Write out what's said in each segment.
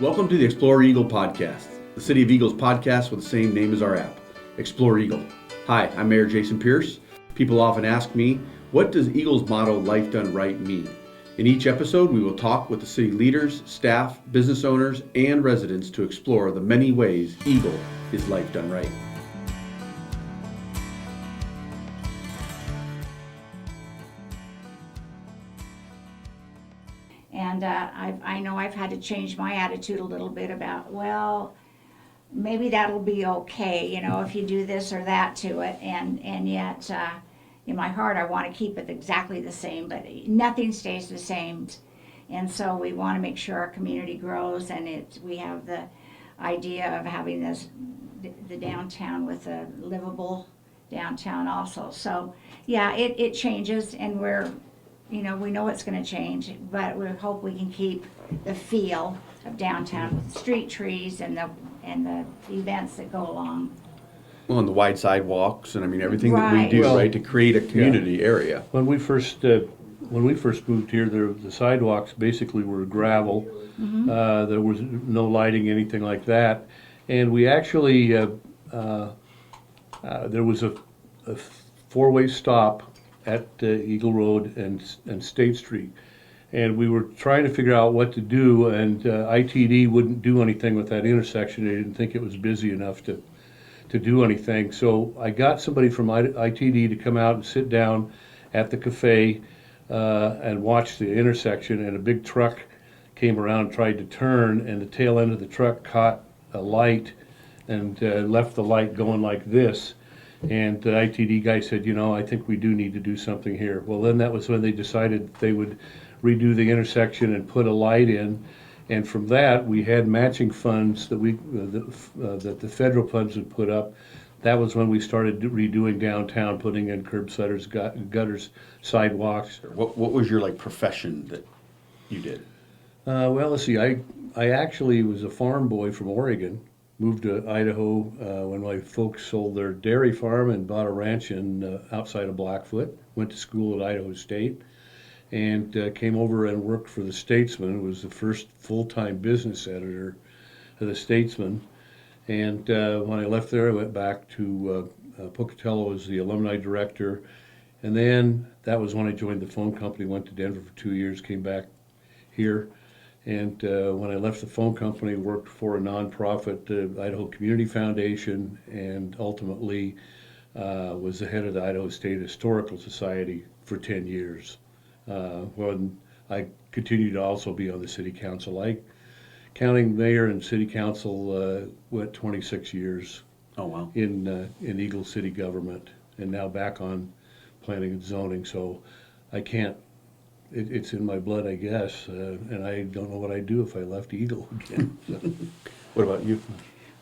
Welcome to the Explore Eagle podcast, the City of Eagles podcast with the same name as our app, Explore Eagle. Hi, I'm Mayor Jason Pierce. People often ask me, what does Eagle's motto, Life Done Right, mean? In each episode, we will talk with the city leaders, staff, business owners, and residents to explore the many ways Eagle is life done right. And I know I've had to change my attitude a little bit about, well, maybe that'll be okay, if you do this or that to it. And yet, in my heart, I want to keep it exactly the same, but nothing stays the same. And so we want to make sure our community grows, and we have the idea of having the downtown with a livable downtown also. So, yeah, it changes, and we know it's going to change, but we hope we can keep the feel of downtown with street trees and the events that go along. Well, and the wide sidewalks and everything that we Right. do, Well, right, to create a community area. When we first moved here, the sidewalks basically were gravel. There was no lighting, anything like that, and we actually there was a four-way stop at Eagle Road and State Street, and we were trying to figure out what to do, and ITD wouldn't do anything with that intersection. They didn't think it was busy enough to do anything. So I got somebody from ITD to come out and sit down at the cafe and watch the intersection, and a big truck came around and tried to turn, and the tail end of the truck caught a light and left the light going like this. And the ITD guy said, I think we do need to do something here. Well, then that was when they decided they would redo the intersection and put a light in. And from that, we had matching funds that that the federal funds would put up. That was when we started redoing downtown, putting in curbsiders, gutters, sidewalks. What was your profession that you did? Well, let's see. I actually was a farm boy from Oregon. Moved to Idaho when my folks sold their dairy farm and bought a ranch outside of Blackfoot. Went to school at Idaho State, and came over and worked for the Statesman. Was the first full-time business editor of the Statesman. And when I left there, I went back to Pocatello as the alumni director. And then that was when I joined the phone company, went to Denver for 2 years, came back here. And when I left the phone company, worked for a nonprofit, Idaho Community Foundation, and ultimately was the head of the Idaho State Historical Society for 10 years. When I continued to also be on the city council. Counting mayor and city council, went 26 years. Oh, wow. In Eagle City government, and now back on planning and zoning. So I can't. It's in my blood, I guess, and I don't know what I'd do if I left Eagle again. So. What about you?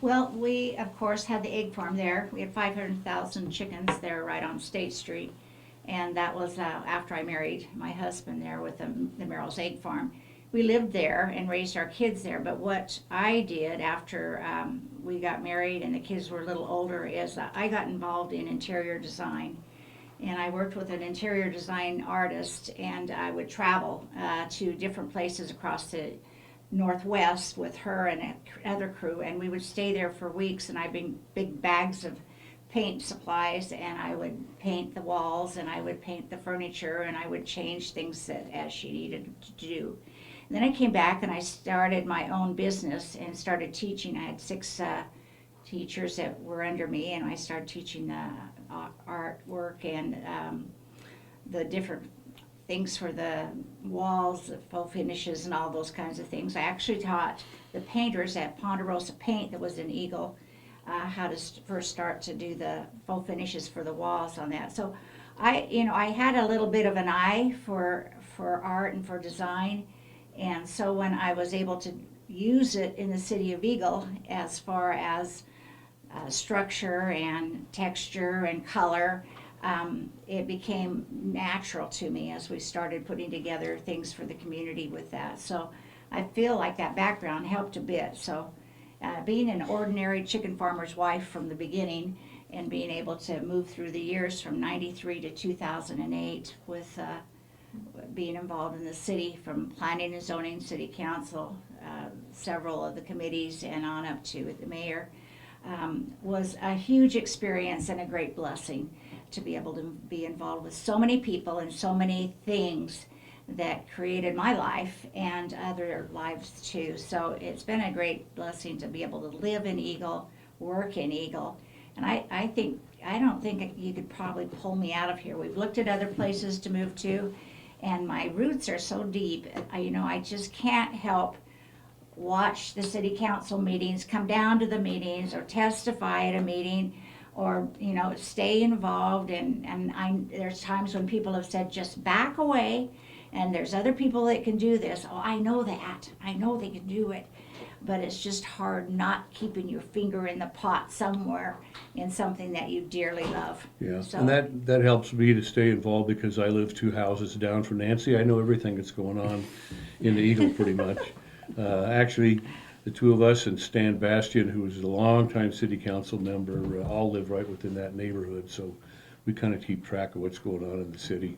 Well, we, of course, had the egg farm there. We had 500,000 chickens there right on State Street. And that was after I married my husband there with the Merrill's Egg Farm. We lived there and raised our kids there. But what I did after we got married and the kids were a little older is I got involved in interior design. And I worked with an interior design artist, and I would travel to different places across the Northwest with her and another crew, and we would stay there for weeks, and I'd bring big bags of paint supplies, and I would paint the walls, and I would paint the furniture, and I would change things as she needed to do. And then I came back and I started my own business and started teaching. I had 6 teachers that were under me, and I started teaching artwork and the different things for the walls, the faux finishes, and all those kinds of things. I actually taught the painters at Ponderosa Paint that was in Eagle how to first start to do the faux finishes for the walls on that. So I had a little bit of an eye for art and for design, and so when I was able to use it in the city of Eagle as far as structure and texture and color, it became natural to me as we started putting together things for the community with that. So I feel like that background helped a bit. So being an ordinary chicken farmer's wife from the beginning and being able to move through the years from 93 to 2008 with being involved in the city, from planning and zoning, city council, several of the committees, and on up to the mayor, was a huge experience and a great blessing to be able to be involved with so many people and so many things that created my life and other lives too. So it's been a great blessing to be able to live in Eagle, work in Eagle. And I don't think you could probably pull me out of here. We've looked at other places to move to, and my roots are so deep. I just can't help watch the city council meetings, come down to the meetings, or testify at a meeting, or stay involved. And there's times when people have said, just back away, and there's other people that can do this. Oh, I know that. I know they can do it. But it's just hard not keeping your finger in the pot somewhere in something that you dearly love. Yeah, So, and that helps me to stay involved because I live 2 houses down from Nancy. I know everything that's going on in the Eagle pretty much. Actually, the 2 of us and Stan Bastian, who was a longtime city council member, all live right within that neighborhood. So we kind of keep track of what's going on in the city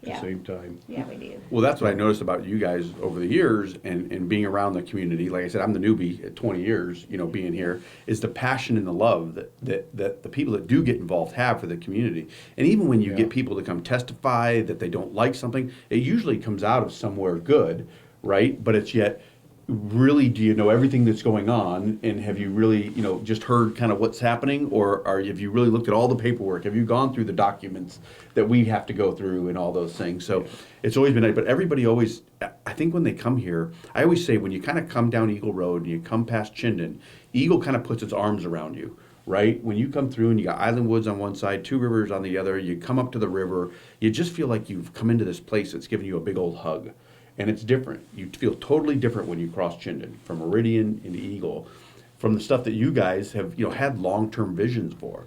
at Yeah. the same time. yeah, we do. Well, that's what I noticed about you guys over the years and being around the community. Like I said, I'm the newbie at 20 years, being here, is the passion and the love that the people that do get involved have for the community. And even when you Yeah. get people to come testify that they don't like something, it usually comes out of somewhere good, right? But it's yet, really, do you know everything that's going on, and have you really just heard kind of what's happening, or have you really looked at all the paperwork? Have you gone through the documents that we have to go through and all those things? So it's always been, but everybody always, I think when they come here, I always say when you kind of come down Eagle Road and you come past Chinden, Eagle kind of puts its arms around you, right? When you come through and you got Island Woods on one side, Two Rivers on the other, you come up to the river, you just feel like you've come into this place that's giving you a big old hug. And it's different. You feel totally different when you cross Chinden, from Meridian into Eagle, from the stuff that you guys have, had long-term visions for.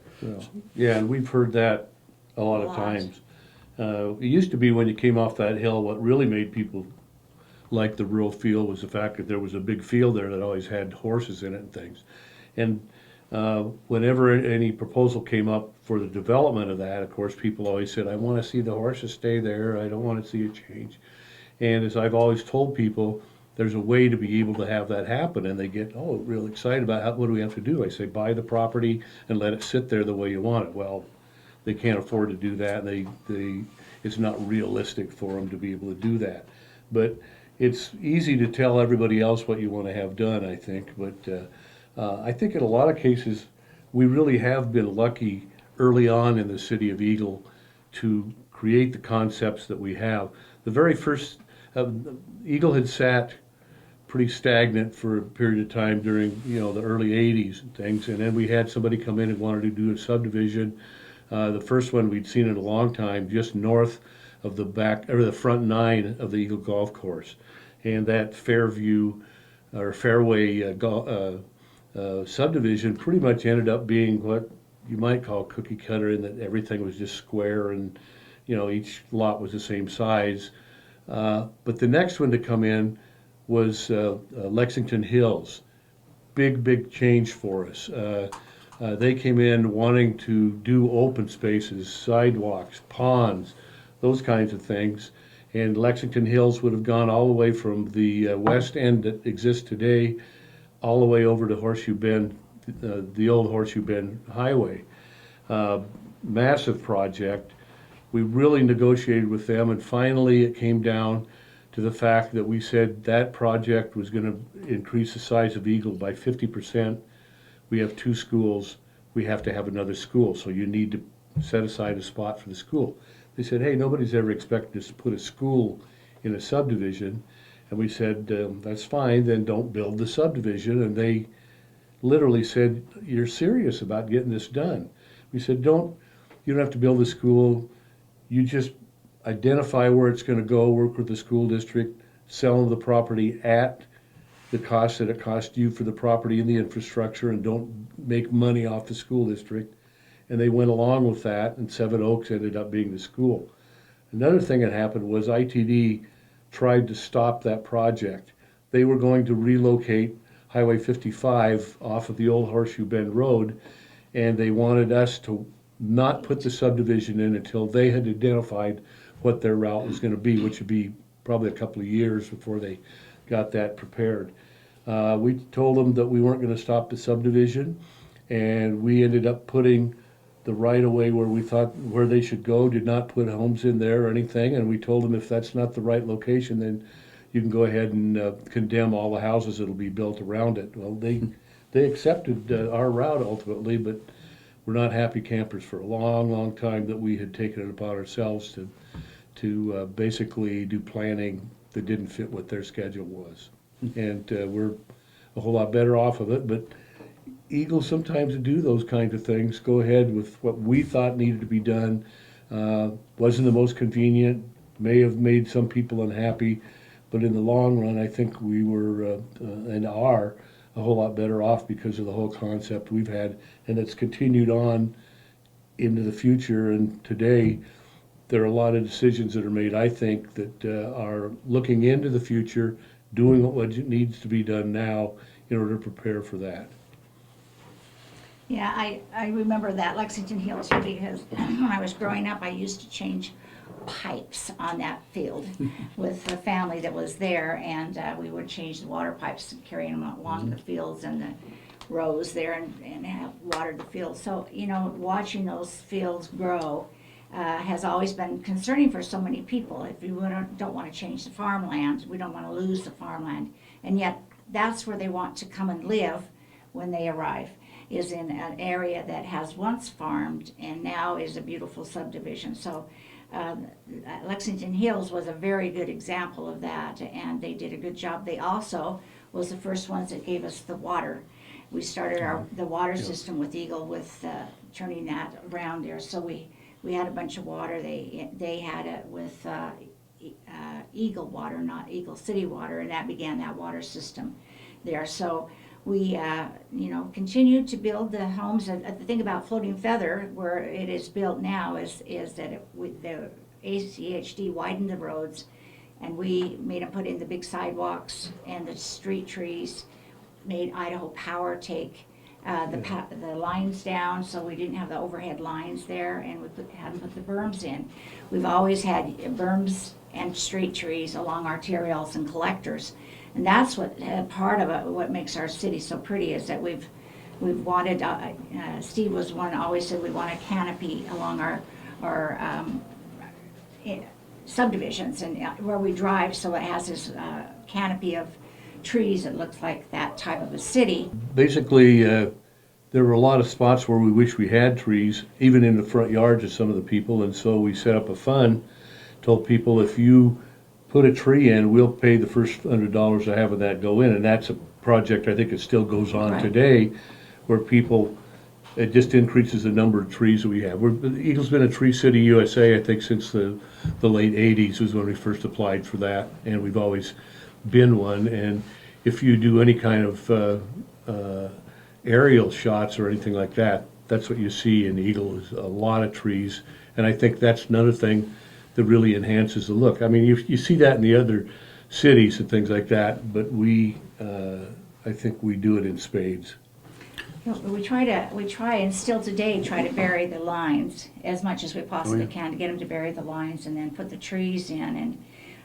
Yeah, and we've heard that a lot of times. It used to be when you came off that hill, what really made people like the rural feel was the fact that there was a big field there that always had horses in it and things. And whenever any proposal came up for the development of that, of course, people always said, I want to see the horses stay there. I don't want to see it change. And as I've always told people, there's a way to be able to have that happen, and they get real excited about what do we have to do? I say, buy the property and let it sit there the way you want it. Well, they can't afford to do that. It's not realistic for them to be able to do that. But it's easy to tell everybody else what you want to have done, I think. But I think in a lot of cases, we really have been lucky early on in the city of Eagle to create the concepts that we have. The very first Eagle had sat pretty stagnant for a period of time during the early 80s and things, and then we had somebody come in and wanted to do a subdivision. The first one we'd seen in a long time, just north of the front 9 of the Eagle Golf Course, and that Fairview or Fairway subdivision pretty much ended up being what you might call cookie cutter, in that everything was just square and each lot was the same size. But the next one to come in was Lexington Hills. Big change for us. They came in wanting to do open spaces, sidewalks, ponds, those kinds of things. And Lexington Hills would have gone all the way from the west end that exists today all the way over to Horseshoe Bend, the old Horseshoe Bend Highway. Massive project. We really negotiated with them, and finally it came down to the fact that we said that project was going to increase the size of Eagle by 50%. We have 2 schools. We have to have another school, so you need to set aside a spot for the school. They said, hey, nobody's ever expected us to put a school in a subdivision. And we said, that's fine, then don't build the subdivision. And they literally said, you're serious about getting this done. We said, you don't have to build a school. You just identify where it's going to go, work with the school district, sell the property at the cost that it cost you for the property and the infrastructure, and don't make money off the school district. And they went along with that, and Seven Oaks ended up being the school. Another thing that happened was ITD tried to stop that project. They were going to relocate Highway 55 off of the old Horseshoe Bend Road, and they wanted us to not put the subdivision in until they had identified what their route was gonna be, which would be probably a couple of years before they got that prepared. We told them that we weren't gonna stop the subdivision, and we ended up putting the right of way where we thought where they should go, did not put homes in there or anything, and we told them if that's not the right location, then you can go ahead and condemn all the houses that'll be built around it. Well, they accepted our route ultimately, but we're not happy campers for a long, long time that we had taken it upon ourselves to basically do planning that didn't fit what their schedule was. And we're a whole lot better off of it, but Eagles sometimes do those kinds of things, go ahead with what we thought needed to be done. Wasn't the most convenient, may have made some people unhappy, but in the long run, I think we were and are a whole lot better off because of the whole concept we've had, and it's continued on into the future. And today, there are a lot of decisions that are made, I think, that are looking into the future, doing what needs to be done now in order to prepare for that. Yeah, I remember that Lexington Hills too, because when I was growing up, I used to change pipes on that field with the family that was there, and we would change the water pipes, carrying them along the fields and the rows there, and have watered the fields. So, you know, watching those fields grow has always been concerning for so many people. If you don't want to change the farmland, we don't want to lose the farmland, and yet that's where they want to come and live when they arrive, is in an area that has once farmed and now is a beautiful subdivision. So Lexington Hills was a very good example of that, and they did a good job. They also was the first ones that gave us the water. We started the water system with Eagle, with turning that around there. So we had a bunch of water. They had it with Eagle Water, not Eagle City Water, and that began that water system there. So we, continued to build the homes. And the thing about Floating Feather, where it is built now, is that the ACHD widened the roads, and we made them put in the big sidewalks and the street trees. Made Idaho Power take the lines down, so we didn't have the overhead lines there, and we had them put the berms in. We've always had berms and street trees along arterials and collectors. And that's what part of it, what makes our city so pretty, is that we've wanted. Steve was one always said we want a canopy along our subdivisions and where we drive, so it has this canopy of trees that looks like that type of a city. Basically, there were a lot of spots where we wish we had trees, even in the front yards of some of the people, and so we set up a fund, told people if you put a tree in, we'll pay the first $100 of having that go in, and that's a project I think it still goes on today, where people, it just increases the number of trees that we have. Eagle's been a Tree City USA, I think, since the late 80s was when we first applied for that, and we've always been one. And if you do any kind of aerial shots or anything like that, that's what you see in Eagle, is a lot of trees, and I think that's another thing that really enhances the look. I mean, you see that in the other cities and things like that, but I think we do it in spades. We try and still today try to bury the lines as much as we possibly can, to get them to bury the lines and then put the trees in.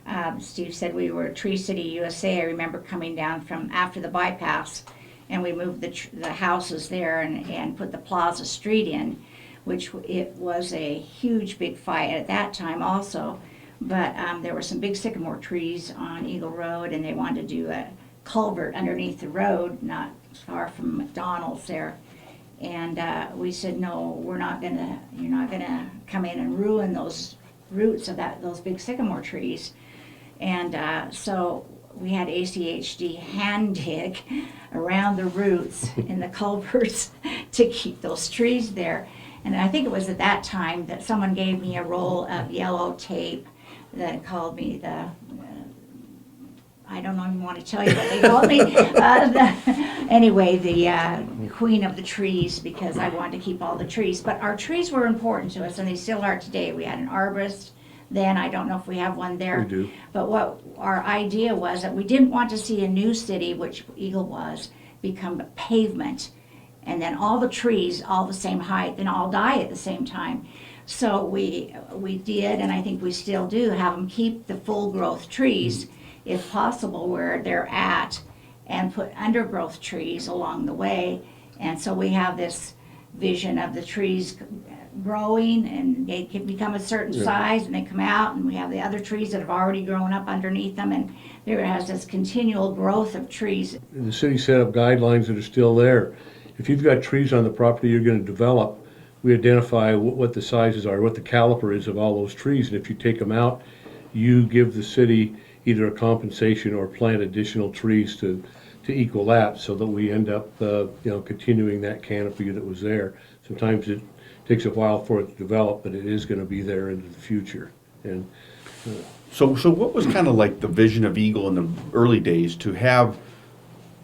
And Steve said we were Tree City USA. I remember coming down from after the bypass, and we moved the houses there and put the Plaza Street in, which it was a huge big fight at that time also. But there were some big sycamore trees on Eagle Road, and they wanted to do a culvert underneath the road, not far from McDonald's there. And we said, no, you're not gonna come in and ruin those roots of those big sycamore trees. And so we had ACHD hand dig around the roots in the culverts to keep those trees there. And I think it was at that time that someone gave me a roll of yellow tape that called me the, I don't even want to tell you what they called me. Anyway, the queen of the trees, because I wanted to keep all the trees. But our trees were important to us, and they still are today. We had an arborist then. I don't know if we have one there. We do. But what our idea was that we didn't want to see a new city, which Eagle was, become pavement, and then all the trees all the same height and all die at the same time. So we did, and I think we still do, have them keep the full growth trees, if possible, where they're at, and put undergrowth trees along the way. And so we have this vision of the trees growing, and they can become a certain size, and they come out, and we have the other trees that have already grown up underneath them, and there has this continual growth of trees. The city set up guidelines that are still there. If you've got trees on the property you're going to develop, we identify what the sizes are, what the caliper is of all those trees, and if you take them out, you give the city either a compensation or plant additional trees to equal that, so that we end up, continuing that canopy that was there. Sometimes it takes a while for it to develop, but it is going to be there into the future. And So what was kind of like the vision of Eagle in the early days to have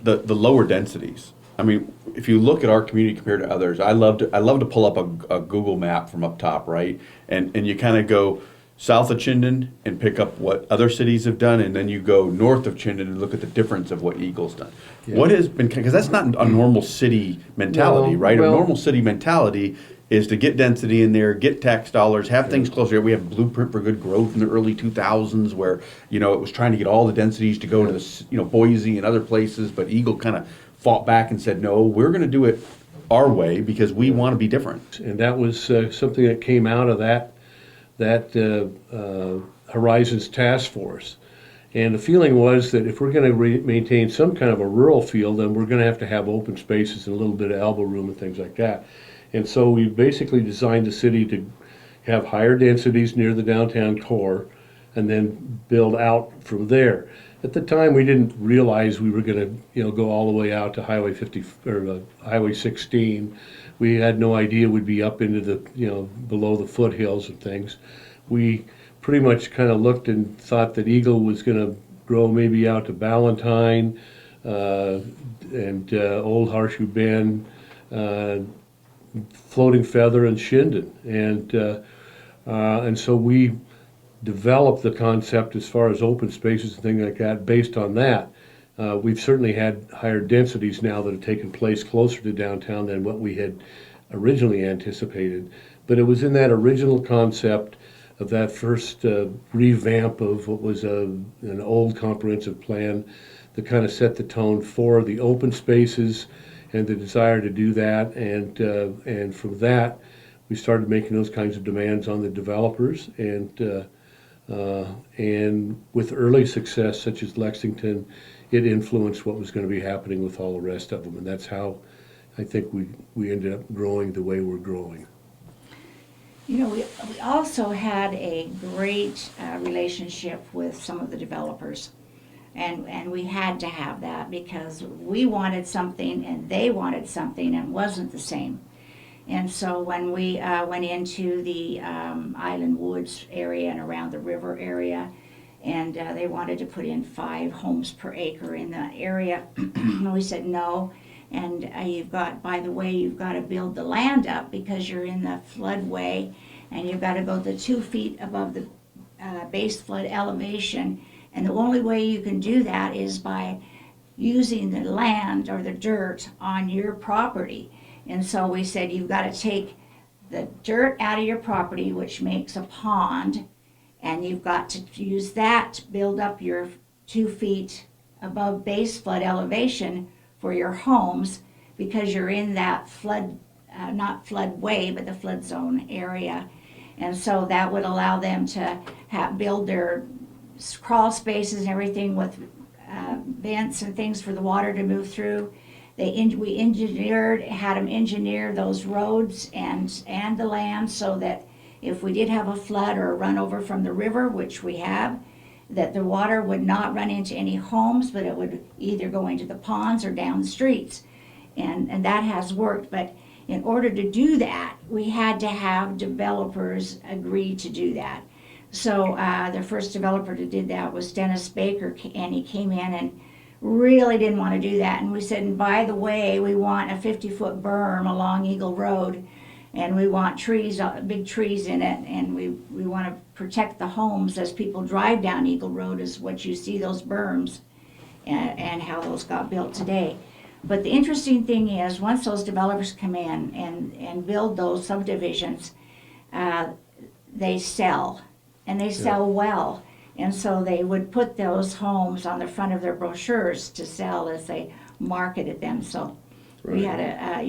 the lower densities? I mean, if you look at our community compared to others, I love to pull up a Google map from up top, right? And you kind of go south of Chinden and pick up what other cities have done, and then you go north of Chinden and look at the difference of what Eagle's done. Yeah. What has been, because that's not a normal city mentality, No, right? well- A normal city mentality is to get density in there, get tax dollars, have things closer. We have Blueprint for Good Growth in the early 2000s where, it was trying to get all the densities to go to the, Boise and other places, but Eagle kind of fought back and said, no, we're going to do it our way because we want to be different. And that was something that came out of that Horizons Task Force. And the feeling was that if we're going to maintain some kind of a rural feel, then we're going to have open spaces and a little bit of elbow room and things like that. And so we basically designed the city to have higher densities near the downtown core and then build out from there. At the time, we didn't realize we were going to, go all the way out to Highway 50 or Highway 16. We had no idea we'd be up into the, below the foothills and things. We pretty much kind of looked and thought that Eagle was going to grow maybe out to Ballantyne and Old Horseshoe Bend, Floating Feather, and Chinden. And so we developed the concept as far as open spaces and things like that based on that. We've certainly had higher densities now that have taken place closer to downtown than what we had originally anticipated. But it was in that original concept of that first revamp of what was an old comprehensive plan that kind of set the tone for the open spaces and the desire to do that. And from that, we started making those kinds of demands on the developers. And with early success, such as Lexington, it influenced what was going to be happening with all the rest of them. And that's how I think we ended up growing the way we're growing. We also had a great relationship with some of the developers. And we had to have that because we wanted something and they wanted something and it wasn't the same. And so when we went into the Island Woods area and around the river area, and they wanted to put in 5 homes per acre in the area, we said no. And you've got to build the land up because you're in the floodway, and you've got to go the 2 feet above the base flood elevation. And the only way you can do that is by using the land or the dirt on your property. And so we said, you've got to take the dirt out of your property, which makes a pond, and you've got to use that to build up your 2 feet above base flood elevation for your homes, because you're in that flood, not floodway, but the flood zone area. And so that would allow them to build their crawl spaces and everything with vents and things for the water to move through. We had them engineer those roads and the land so that if we did have a flood or a run over from the river, which we have, that the water would not run into any homes, but it would either go into the ponds or down the streets. And that has worked. But in order to do that, we had to have developers agree to do that. So the first developer that did that was Dennis Baker, and he came in and really didn't want to do that. And we said, and by the way, we want a 50-foot berm along Eagle Road, and we want trees, big trees in it, and we want to protect the homes as people drive down Eagle Road, is what you see, those berms, and how those got built today. But the interesting thing is, once those developers come in and build those subdivisions, they sell, and they sell well. And so they would put those homes on the front of their brochures to sell as they marketed them. So we had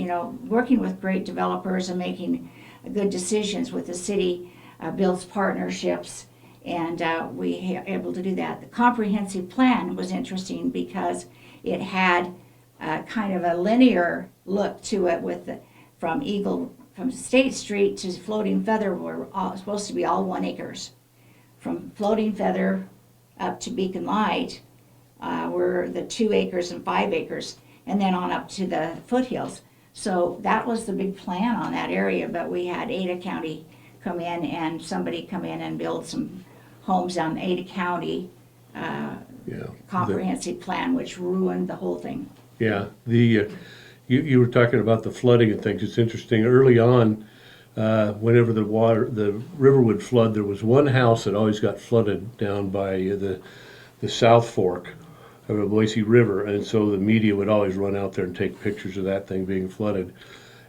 working with great developers and making good decisions with the city, builds partnerships, and we were able to do that. The comprehensive plan was interesting because it had kind of a linear look to it from State Street to Floating Feather were supposed to be all 1 acres. From Floating Feather up to Beacon Light were the 2 acres and 5 acres, and then on up to the foothills. So that was the big plan on that area, but we had Ada County come in and somebody come in and build some homes on Ada County comprehensive plan, which ruined the whole thing. Yeah, you were talking about the flooding and things. It's interesting. Early on, whenever the river would flood, there was one house that always got flooded down by the South Fork of the Boise River, and so the media would always run out there and take pictures of that thing being flooded.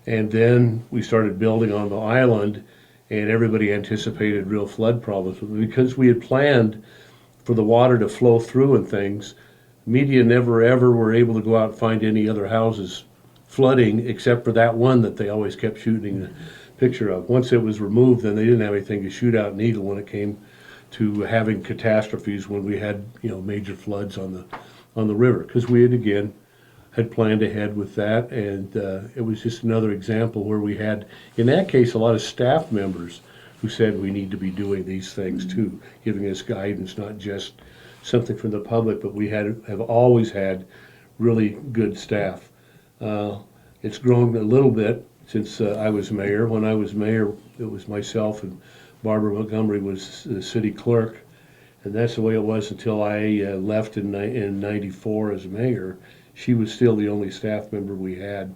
And then we started building on the island, and everybody anticipated real flood problems. Because we had planned for the water to flow through and things, media never ever were able to go out and find any other houses flooding except for that one that they always kept shooting the picture of. Once it was removed, then they didn't have anything to shoot out in Eagle when it came to having catastrophes when we had major floods on the river, because we had planned ahead with that. And it was just another example where we had, in that case, a lot of staff members who said we need to be doing these things too, giving us guidance, not just something from the public, but we have always had really good staff. It's grown a little bit since I was mayor. When I was mayor, it was myself and Barbara Montgomery was the city clerk, and that's the way it was until I left in '94 as mayor. She was still the only staff member we had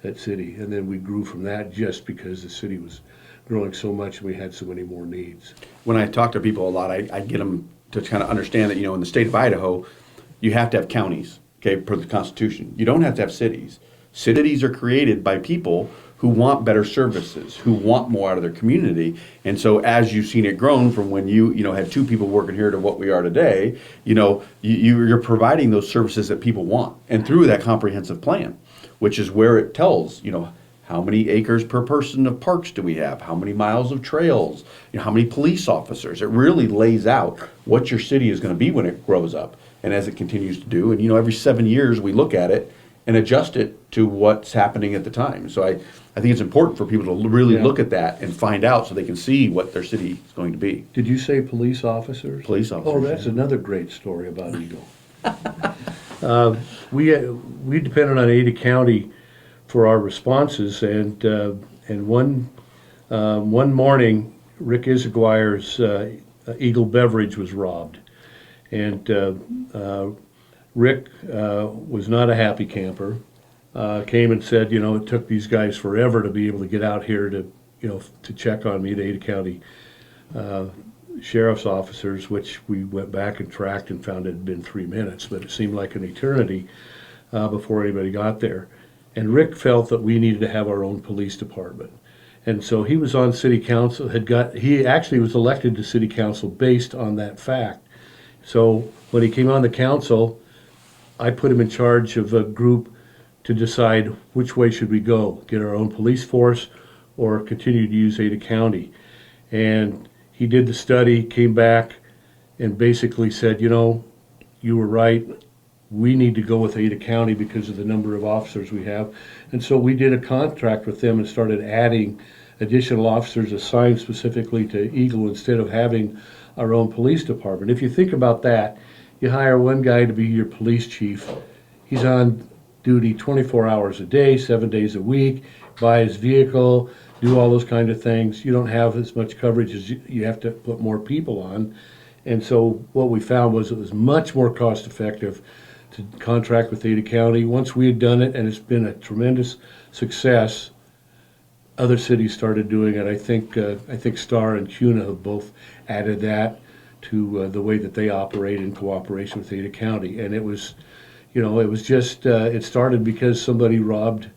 at city, and then we grew from that just because the city was growing so much and we had so many more needs. When I talk to people a lot, I get them to kind of understand that, in the state of Idaho, you have to have counties, okay, per the Constitution. You don't have to have cities. Cities are created by people who want better services, who want more out of their community. And so as you've seen it grown from when you had 2 people working here to what we are today, you're providing those services that people want. And through that comprehensive plan, which is where it tells, how many acres per person of parks do we have? How many miles of trails? How many police officers? It really lays out what your city is going to be when it grows up and as it continues to do. And, every 7 years we look at it and adjust it to what's happening at the time. So I think it's important for people to really look at that and find out so they can see what their city is going to be. Did you say police officers? Police officers. Oh, that's another great story about Eagle. We depended on Ada County for our responses, and one morning, Rick Isaguirre's Eagle Beverage was robbed, and Rick was not a happy camper. Came and said, it took these guys forever to be able to get out here to check on me, the Ada County sheriff's officers, which we went back and tracked and found it had been 3 minutes, but it seemed like an eternity before anybody got there. And Rick felt that we needed to have our own police department. And so he was on city council, he actually was elected to city council based on that fact. So when he came on the council, I put him in charge of a group to decide which way should we go, get our own police force or continue to use Ada County. And he did the study, came back and basically said, you were right. We need to go with Ada County because of the number of officers we have. And so we did a contract with them and started adding additional officers assigned specifically to Eagle instead of having our own police department. If you think about that, you hire one guy to be your police chief. He's on duty 24 hours a day, 7 days a week, buy his vehicle, do all those kind of things. You don't have as much coverage as you have to put more people on. And so what we found was it was much more cost effective to contract with Ada County. Once we had done it, and it's been a tremendous success, other cities started doing it. I think Star and CUNA have both added that to the way that they operate in cooperation with Ada County. And it was, it was just, it started because somebody robbed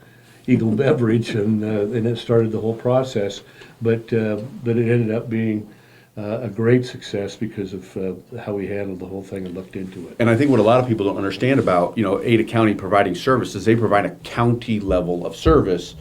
Eagle Beverage, and it started the whole process. But it ended up being a great success because of how we handled the whole thing and looked into it. And I think what a lot of people don't understand about, Ada County providing services, they provide a county level of service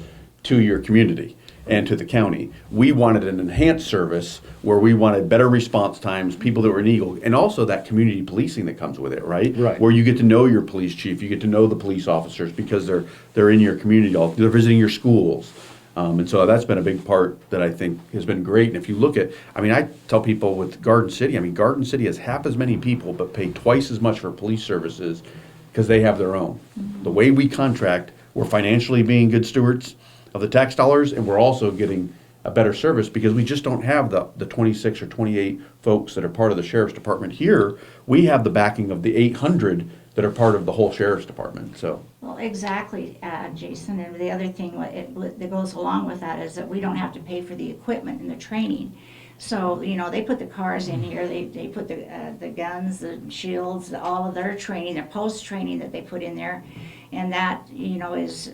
to your community and to the county. We wanted an enhanced service where we wanted better response times, people that were in Eagle, and also that community policing that comes with it, right? Right. Where you get to know your police chief, you get to know the police officers because they're in your community, they're visiting your schools. And so that's been a big part that I think has been great. And if you look at, I tell people with Garden City, Garden City has half as many people but pay twice as much for police services because they have their own. The way we contract, we're financially being good stewards of the tax dollars, and we're also getting a better service because we just don't have the 26 or 28 folks that are part of the sheriff's department here. We have the backing of the 800 that are part of the whole sheriff's department. So. Well, exactly, Jason. And the other thing that goes along with that is that we don't have to pay for the equipment and the training. So, they put the cars in here, they put the guns, the shields, all of their training, their post-training that they put in there. And that, is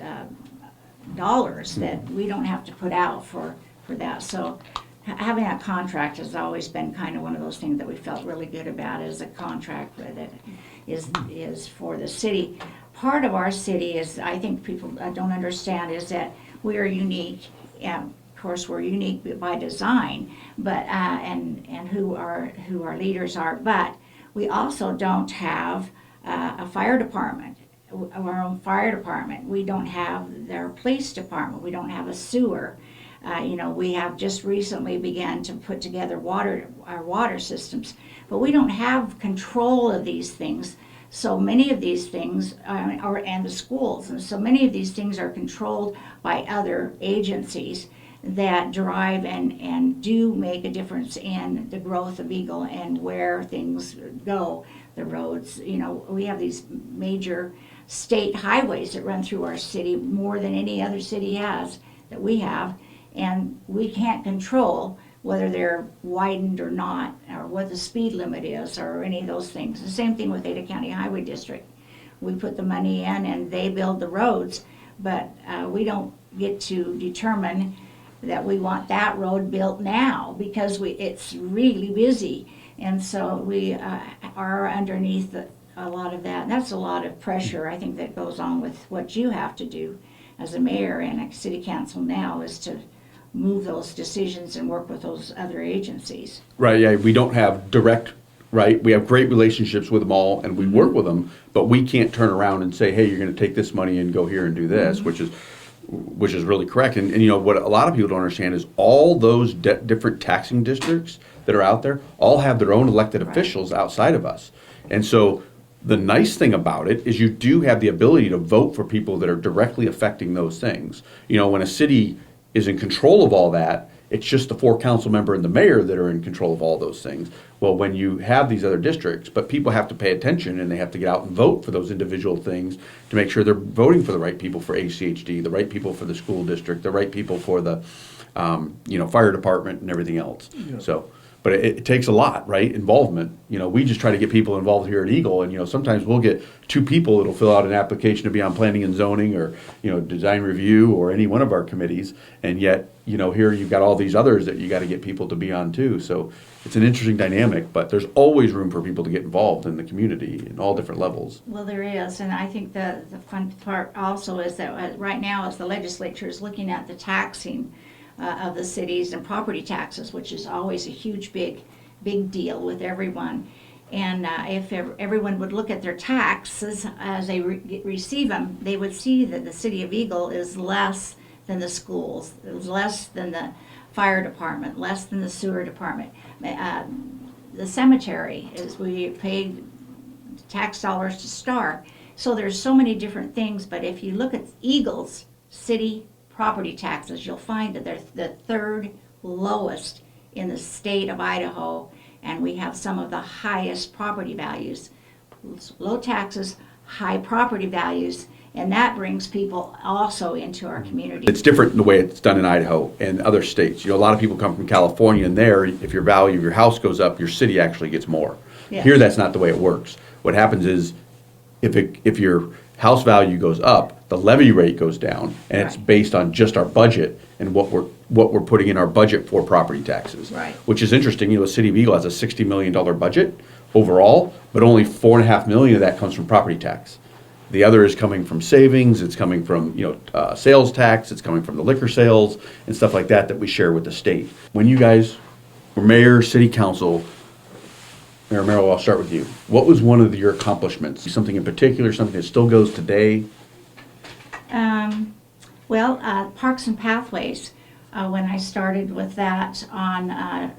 dollars that we don't have to put out for that. So having that contract has always been kind of one of those things that we felt really good about, as a contract that is for the city. Part of our city is, I think people don't understand, is that we are unique. Of course, we're unique by design, but and who our leaders are. But we also don't have a fire department, our own fire department. We don't have their police department. We don't have a sewer. We have just recently began to put together our water systems, but we don't have control of these things. So many of these things and the schools, and so many of these things are controlled by other agencies that drive and do make a difference in the growth of Eagle and where things go, the roads. We have these major state highways that run through our city, more than any other city has, that we have, and we can't control whether they're widened or not, or what the speed limit is, or any of those things. The same thing with Ada County Highway District. We put the money in and they build the roads, but we don't get to determine that we want that road built now because it's really busy. And so we are underneath a lot of that. And that's a lot of pressure, I think, that goes on with what you have to do as a mayor and a city council now, is to move those decisions and work with those other agencies. Right, yeah, we don't have direct, right? We have great relationships with them all and we work with them, but we can't turn around and say, hey, you're gonna take this money and go here and do this, which is really correct. And what a lot of people don't understand is all those different taxing districts that are out there all have their own elected officials outside of us. And so the nice thing about it is you do have the ability to vote for people that are directly affecting those things. When a city is in control of all that, it's just the 4 council member and the mayor that are in control of all those things. Well, when you have these other districts, but people have to pay attention and they have to get out and vote for those individual things to make sure they're voting for the right people for ACHD, the right people for the school district, the right people for the fire department and everything else. Yeah. So, but it takes a lot, right? Involvement. We just try to get people involved here at Eagle, and sometimes we'll get 2 people that'll fill out an application to be on planning and zoning or design review or any one of our committees, and yet here you've got all these others that you got to get people to be on too. So it's an interesting dynamic, but there's always room for people to get involved in the community in all different levels. Well, there is, and I think the fun part also is that right now, as the legislature is looking at the taxing of the cities and property taxes, which is always a huge, big deal with everyone. And if everyone would look at their taxes as they receive them, they would see that the city of Eagle is less than the schools, less than the fire department, less than the sewer department. The cemetery we pay tax dollars to start. So there's so many different things, but if you look at Eagle's city property taxes, you'll find that they're the 3rd lowest in the state of Idaho, and we have some of the highest property values. Low taxes, high property values, and that brings people also into our community. It's different in the way it's done in Idaho and other states. A lot of people come from California, and there, if your value of your house goes up, your city actually gets more. Yes. Here, that's not the way it works. What happens is, if your house value goes up, the levy rate goes down, and it's Right. based on just our budget and what we're putting in our budget for property taxes. Right. Which is interesting, the City of Eagle has a $60 million budget overall, but only $4.5 million of that comes from property tax. The other is coming from savings, it's coming from, sales tax, it's coming from the liquor sales and stuff like that we share with the state. When you guys were mayor, city council, Mayor Merrill, I'll start with you. What was one of your accomplishments? Something in particular, something that still goes today? Parks and Pathways, when I started with that on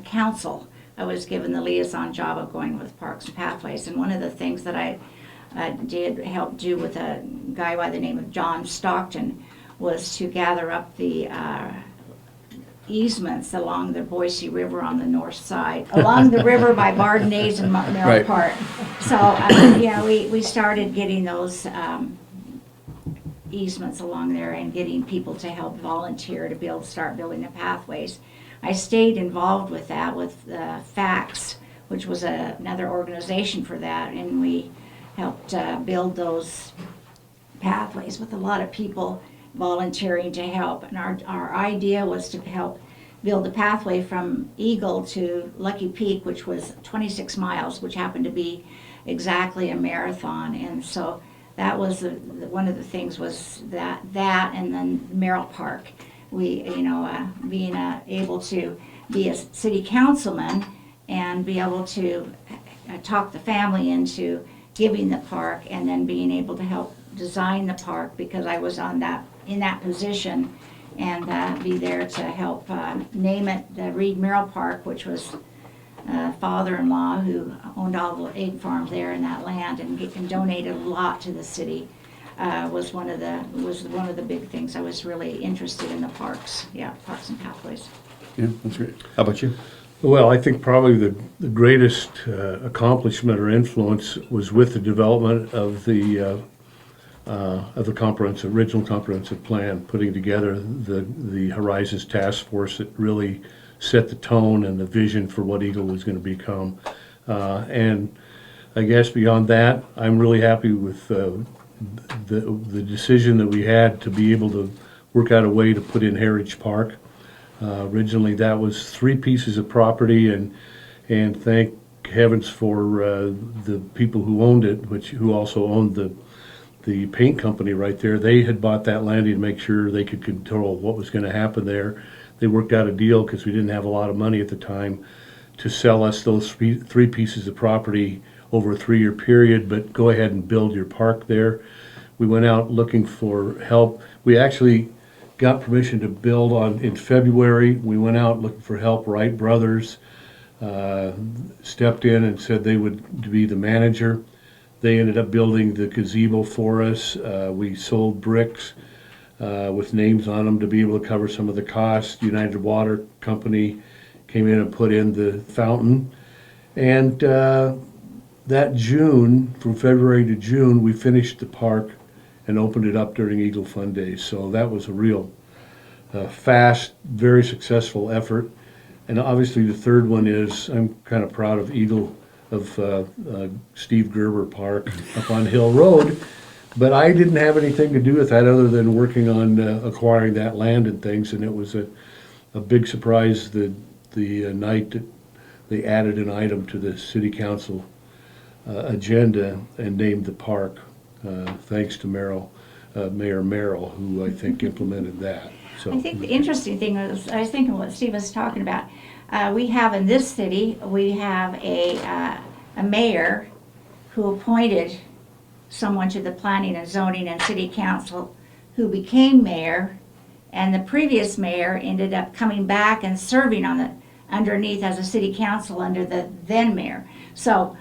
council, I was given the liaison job of going with Parks and Pathways. And one of the things that I did help do with a guy by the name of John Stockton was to gather up the easements along the Boise River on the north side, along the river by Bardenay's and Merrill Right. Park. So, we started getting those easements along there and getting people to help volunteer to start building the pathways. I stayed involved with that with FACTS, which was another organization for that, and we helped build those pathways with a lot of people volunteering to help. And our idea was to help build a pathway from Eagle to Lucky Peak, which was 26 miles, which happened to be exactly a marathon. And so that was one of the things was that and then Merrill Park. We, being able to be a city councilman and be able to talk the family into giving the park, and then being able to help design the park because I was in that position, and be there to help name it the Reed Merrill Park, which was father-in-law who owned all the egg farms there in that land and donated a lot to the city. Was one of the big things. I was really interested in the parks. Yeah, Parks and Pathways. Yeah, that's great. How about you? Well, I think probably the greatest accomplishment or influence was with the development of the original comprehensive plan, putting together the Horizons Task Force that really set the tone and the vision for what Eagle was going to become. And I guess beyond that, I'm really happy with the decision that we had to be able to work out a way to put in Heritage Park. Originally, that was 3 pieces of property, and thank heavens for the people who owned it, who also owned the paint company right there. They had bought that land to make sure they could control what was going to happen there. They worked out a deal because we didn't have a lot of money at the time to sell us those 3 pieces of property over a 3-year period, but go ahead and build your park there. We went out looking for help. We actually got permission to build in February. We went out looking for help. Wright Brothers stepped in and said they would be the manager. They ended up building the gazebo for us. We sold bricks with names on them to be able to cover some of the costs. United Water Company came in and put in the fountain. And that June, from February to June, we finished the park and opened it up during Eagle Fun Days. So that was a real fast, very successful effort. And obviously the third one is, I'm kind of proud of Eagle, of Steve Gerber Park up on Hill Road. But I didn't have anything to do with that other than working on acquiring that land and things. And it was a big surprise the night that they added an item to the city council agenda and named the park, thanks to Mayor Merrill, who I think implemented that. So I think the interesting thing was, I was thinking what Steve was talking about. We have in this city, we have a mayor who appointed someone to the planning and zoning and city council who became mayor, and the previous mayor ended up coming back and serving underneath as a city council under the then mayor. So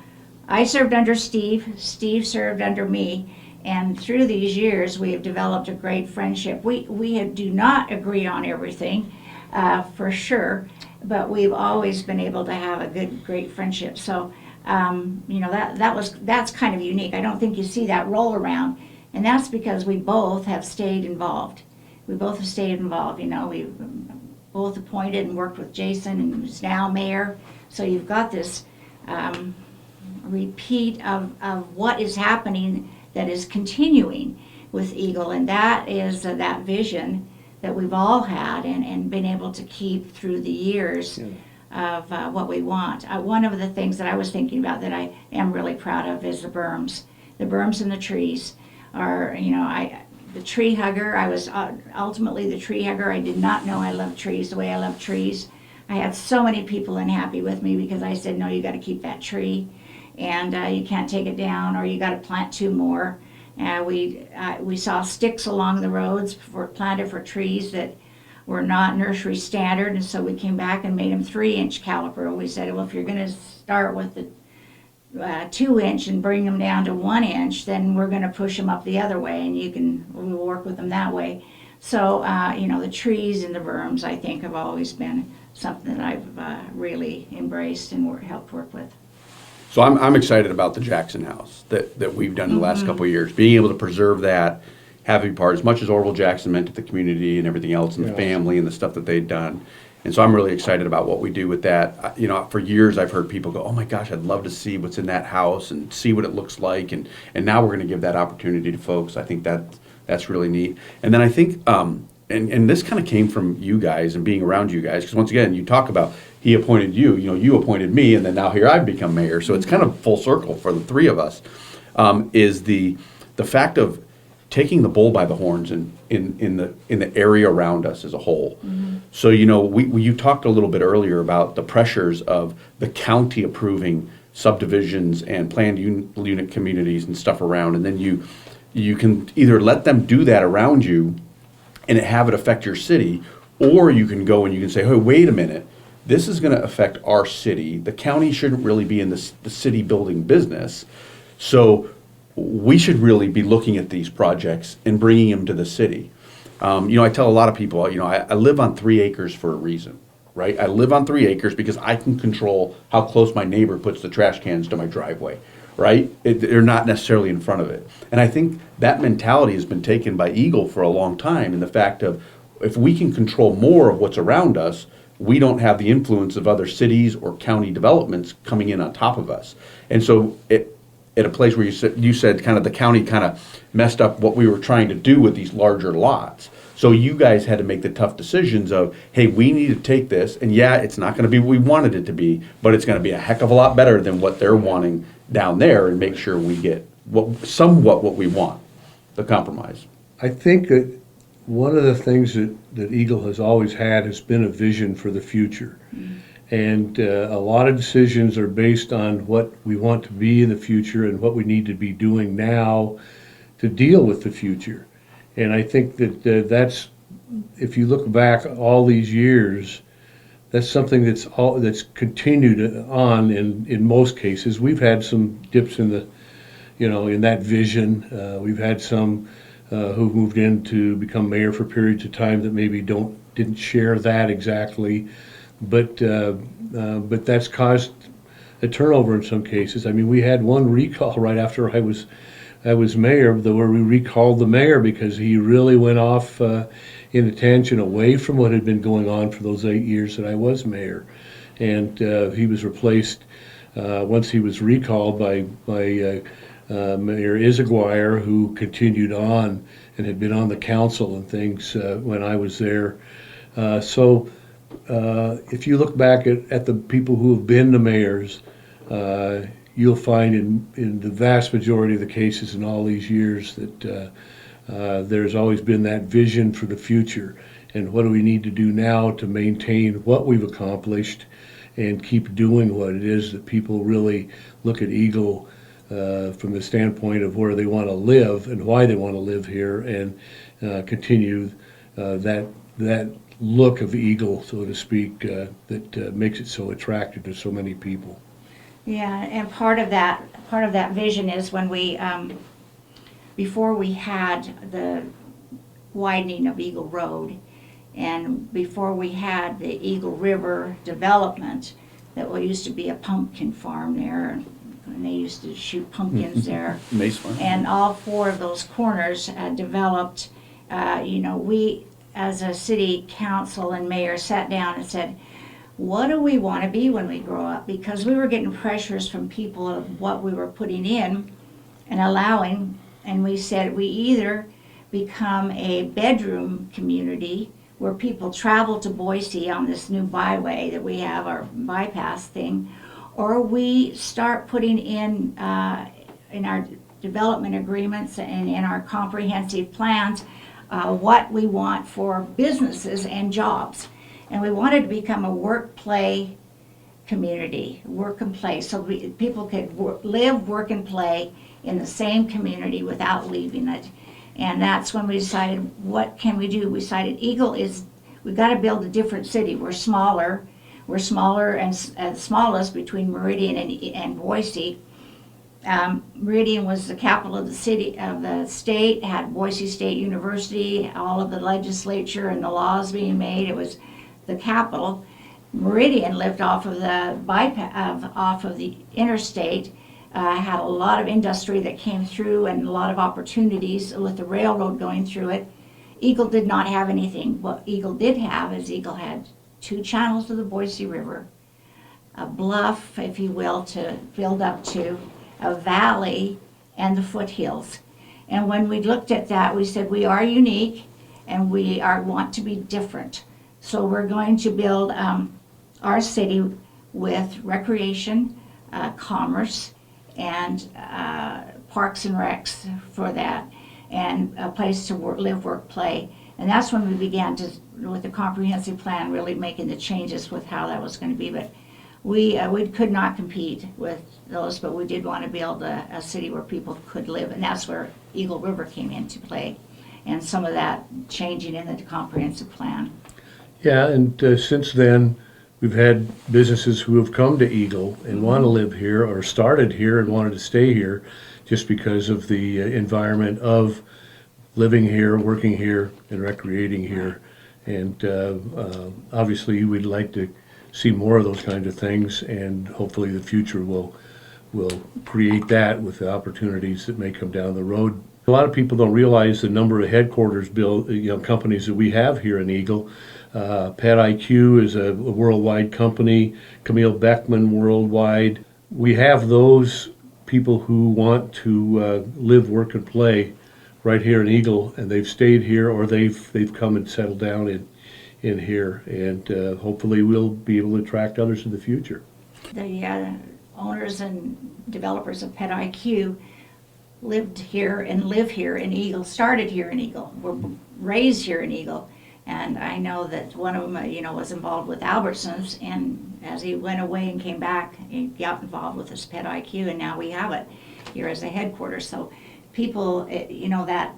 I served under Steve served under me, and through these years we have developed a great friendship. We do not agree on everything, for sure, but we've always been able to have a great friendship. So that's kind of unique. I don't think you see that roll around, and that's because we both have stayed involved. We both have stayed involved. We both appointed and worked with Jason, and who's now mayor. So you've got this repeat of what is happening that is continuing. with Eagle, and that is that vision that we've all had and been able to keep through the years of what we want. One of the things that I was thinking about that I am really proud of is the berms. The berms and the trees are, the tree hugger. I was ultimately the tree hugger. I did not know I loved trees the way I love trees. I had so many people unhappy with me because I said, no, you got to keep that tree, and you can't take it down, or you got to plant 2 more. We saw sticks along the roads planted for trees that were not nursery standard, and so we came back and made them 3-inch caliper. We said, well, if you're going to start with the 2-inch and bring them down to 1-inch, then we're going to push them up the other way, and we'll work with them that way. So, the trees and the berms, I think, have always been something that I've really embraced and helped work with. So I'm excited about the Jackson House that we've done in the last couple of years. Being able to preserve that, having part, as much as Orville Jackson meant to the community and everything else, and the family and the stuff that they'd done. And so I'm really excited about what we do with that. For years I've heard people go, oh my gosh, I'd love to see what's in that house and see what it looks like. And now we're going to give that opportunity to folks. I think that's really neat. And then I think, and this kind of came from you guys and being around you guys, because once again, you talk about he appointed you, you appointed me, and then now here I've become mayor. So it's kind of full circle for the 3 of us, is the fact of taking the bull by the horns in the area around us as a whole. So, you talked a little bit earlier about the pressures of the county approving subdivisions and planned unit communities and stuff around, and then you can either let them do that around you and have it affect your city, or you can go and you can say, hey, wait a minute, this is going to affect our city. The county shouldn't really be in the city building business. So we should really be looking at these projects and bringing them to the city. I tell a lot of people, I live on 3 acres for a reason, right? I live on 3 acres because I can control how close my neighbor puts the trash cans to my driveway, right? They're not necessarily in front of it. And I think that mentality has been taken by Eagle for a long time, in the fact of, if we can control more of what's around us, we don't have the influence of other cities or county developments coming in on top of us. And so at a place where you said kind of the county kind of messed up what we were trying to do with these larger lots. So you guys had to make the tough decisions of, hey, we need to take this, and it's not going to be what we wanted it to be, but it's going to be a heck of a lot better than what they're wanting down there, and make sure we get somewhat what we want, the compromise. I think that one of the things that Eagle has always had has been a vision for the future. And a lot of decisions are based on what we want to be in the future and what we need to be doing now to deal with the future. And I think that that's, if you look back all these years, that's something that's continued on in most cases. We've had some dips in in that vision. We've had some who've moved in to become mayor for periods of time that maybe didn't share that exactly, but that's caused a turnover in some cases. I mean, we had one recall right after I was mayor, where we recalled the mayor because he really went off in a tangent away from what had been going on for those 8 years that I was mayor, and he was replaced once he was recalled by Mayor Izaguirre, who continued on and had been on the council and things when I was there. So if you look back at the people who have been the mayors, you'll find in the vast majority of the cases in all these years that there's always been that vision for the future. And what do we need to do now to maintain what we've accomplished and keep doing what it is that people really look at Eagle from the standpoint of where they want to live and why they want to live here, and continue that look of Eagle, so to speak, that makes it so attractive to so many people. Yeah, and part of that vision is when we, before we had the widening of Eagle Road, and before we had the Eagle River development, that used to be a pumpkin farm there, and they used to shoot pumpkins there. Mace farm. And all 4 of those corners developed. We as a city council and mayor sat down and said, what do we want to be when we grow up? Because we were getting pressures from people of what we were putting in and allowing, and we said we either become a bedroom community where people travel to Boise on this new byway that we have, our bypass thing, or we start putting in our development agreements and in our comprehensive plans what we want for businesses and jobs. And we wanted to become a work-play community, work and play, so people could live, work, and play in the same community without leaving it. And that's when we decided, what can we do? We decided we've got to build a different city. We're smaller and smallest between Meridian and Boise. Meridian was the capital of the city, of the state, had Boise State University, all of the legislature and the laws being made. It was the capital. Meridian lived off of the interstate, had a lot of industry that came through and a lot of opportunities with the railroad going through it. Eagle did not have anything. What Eagle did have is Eagle had 2 channels of the Boise River, a bluff, if you will, to build up to, a valley, and the foothills. And when we looked at that, we said we are unique and we want to be different. So we're going to build our city with recreation, commerce, and parks and recs for that, and a place to live, work, play. And that's when we began to, with the comprehensive plan, really making the changes with how that was going to be. But we could not compete with those, but we did want to build a city where people could live, and that's where Eagle River came into play, and some of that changing in the comprehensive plan. Yeah, and since then, we've had businesses who have come to Eagle and want to live here, or started here and wanted to stay here, just because of the environment of living here, working here, and recreating here. And obviously, we'd like to see more of those kinds of things, and hopefully the future will create that with the opportunities that may come down the road. A lot of people don't realize the number of headquarters companies that we have here in Eagle. PetIQ is a worldwide company, Camille Beckman worldwide. We have those people who want to live, work, and play right here in Eagle, and they've stayed here, or they've come and settled down in here, and hopefully we'll be able to attract others in the future. The owners and developers of PetIQ lived here and live here in Eagle, started here in Eagle, were raised here in Eagle. And I know that one of them, was involved with Albertsons, and as he went away and came back, he got involved with this PetIQ, and now we have it here as a headquarters. So people, that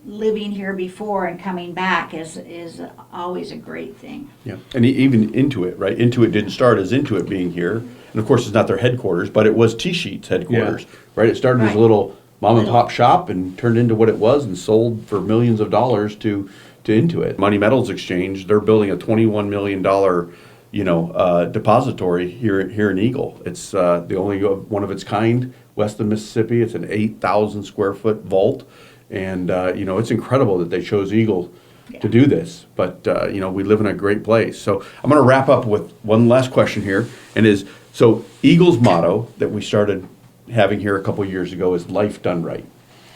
living here before and coming back is always a great thing. Yeah, and even Intuit, right? Intuit didn't start as Intuit being here, and of course it's not their headquarters, but it was T-Sheet's headquarters, right? It started as a little mom and pop shop and turned into what it was and sold for millions of dollars to Intuit. Money Metals Exchange, they're building a $21 million, depository here in Eagle. It's the only one of its kind west of Mississippi. It's an 8,000 square foot vault, and it's incredible that they chose Eagle to do this. But we live in a great place. So I'm going to wrap up with one last question here, and so Eagle's motto that we started having here a couple years ago is "Life Done Right."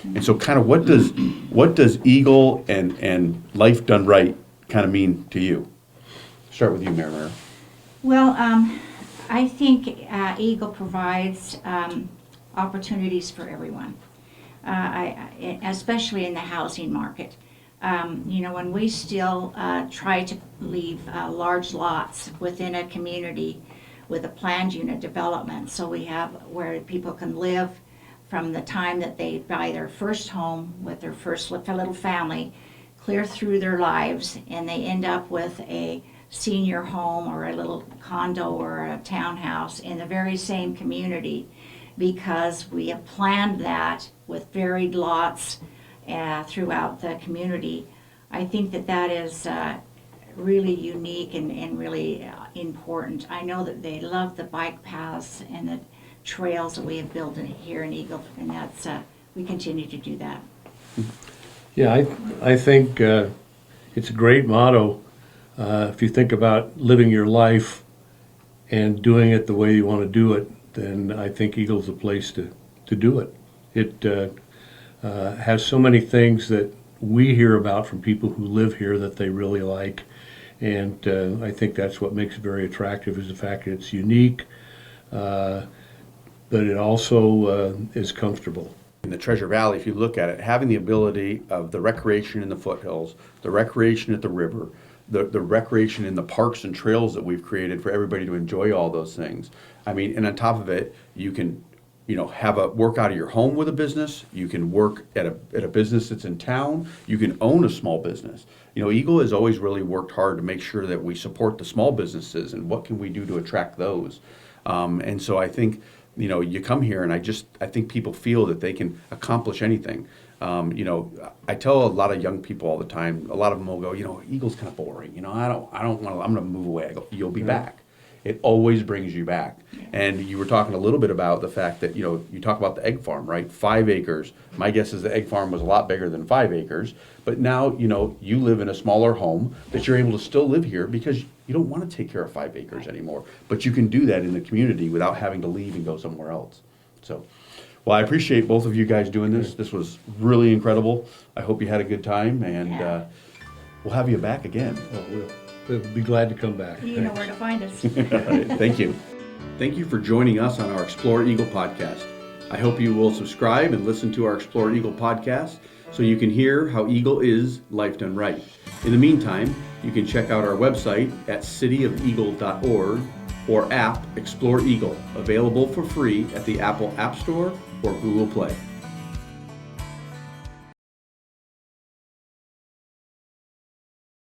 And so kind of what does Eagle and life done right kind of mean to you? Start with you, Mary. Well, I think Eagle provides opportunities for everyone, especially in the housing market. When we still try to leave large lots within a community with a planned unit development, so we have where people can live from the time that they buy their first home with their first little family, clear through their lives, and they end up with a senior home or a little condo or a townhouse in the very same community, because we have planned that with varied lots throughout the community. I think that is really unique and really important. I know that they love the bike paths and the trails that we have built here in Eagle, and that's we continue to do that. Yeah, I think it's a great motto. If you think about living your life and doing it the way you want to do it, then I think Eagle's a place to do it. has so many things that we hear about from people who live here that they really like. And I think that's what makes it very attractive, is the fact that it's unique, but it also is comfortable. In the Treasure Valley, if you look at it, having the ability of the recreation in the foothills, the recreation at the river, the recreation in the parks and trails that we've created for everybody to enjoy all those things. I mean, and on top of it, you can, have a work out of your home with a business. You can work at a business that's in town. You can own a small business. Eagle has always really worked hard to make sure that we support the small businesses and what can we do to attract those. And so I think, you come here and I think people feel that they can accomplish anything. I tell a lot of young people all the time, a lot of them will go, Eagle's kind of boring. I don't want to, I'm going to move away. I go, you'll be back. It always brings you back. And you were talking a little bit about the fact that, you talk about the egg farm, right? 5 acres. My guess is the egg farm was a lot bigger than 5 acres. But now, you live in a smaller home that you're able to still live here because you don't want to take care of 5 acres anymore. But you can do that in the community without having to leave and go somewhere else. So, well, I appreciate both of you guys doing this. This was really incredible. I hope you had a good time, and we'll have you back again. We'll be glad to come back. You know where to find us. All right, thank you. Thank you for joining us on our Explore Eagle podcast. I hope you will subscribe and listen to our Explore Eagle podcast so you can hear how Eagle is life done right. In the meantime, you can check out our website at cityofeagle.org or app Explore Eagle, available for free at the Apple App Store or Google Play.